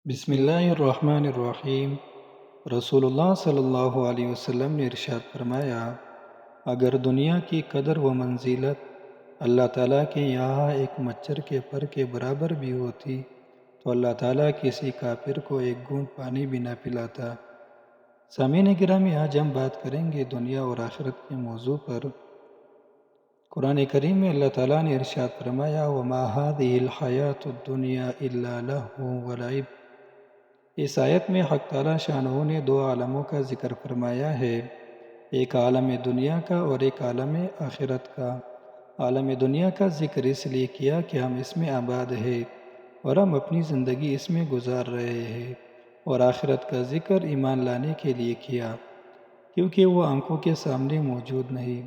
بسم اللہ الرحمن الرحیم۔ رسول اللہ صلی اللہ علیہ وسلم نے ارشاد فرمایا، اگر دنیا کی قدر و منزلت اللہ تعالیٰ کے یہاں ایک مچھر کے پر کے برابر بھی ہوتی تو اللہ تعالیٰ کسی کافر کو ایک گھونٹ پانی بھی نہ پلاتا۔ سامعین گرامی، آج ہم بات کریں گے دنیا اور آخرت کے موضوع پر۔ قرآن کریم میں اللہ تعالیٰ نے ارشاد فرمایا، وَمَا هَٰذِهِ الْحَيَاةُ الدُّنْيَا إِلَّا لَهْوٌ وَلَعِبٌ۔ اس آیت میں حق تعالیٰ شانہ نے دو عالموں کا ذکر فرمایا ہے، ایک عالم دنیا کا اور ایک عالم آخرت کا۔ عالم دنیا کا ذکر اس لیے کیا کہ ہم اس میں آباد ہیں اور ہم اپنی زندگی اس میں گزار رہے ہیں، اور آخرت کا ذکر ایمان لانے کے لیے کیا کیونکہ وہ آنکھوں کے سامنے موجود نہیں۔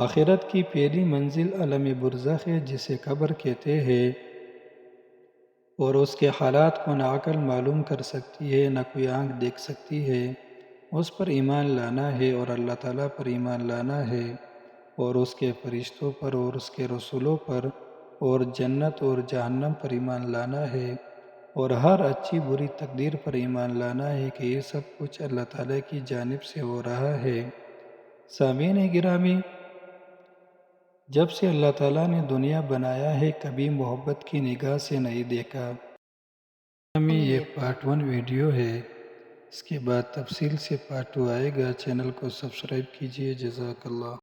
آخرت کی پہلی منزل عالم برزخ ہے، جسے قبر کہتے ہیں، اور اس کے حالات کو نہ عقل معلوم کر سکتی ہے، نہ کوئی آنکھ دیکھ سکتی ہے۔ اس پر ایمان لانا ہے اور اللہ تعالیٰ پر ایمان لانا ہے، اور اس کے فرشتوں پر اور اس کے رسولوں پر اور جنت اور جہنم پر ایمان لانا ہے، اور ہر اچھی بری تقدیر پر ایمان لانا ہے کہ یہ سب کچھ اللہ تعالیٰ کی جانب سے ہو رہا ہے۔ سامعین گرامی، جب سے اللہ تعالیٰ نے دنیا بنایا ہے کبھی محبت کی نگاہ سے نہیں دیکھا۔ یہ پارٹ 1 ویڈیو ہے، اس کے بعد تفصیل سے پارٹ 2 آئے گا۔ چینل کو سبسکرائب کیجیے۔ جزاک اللہ۔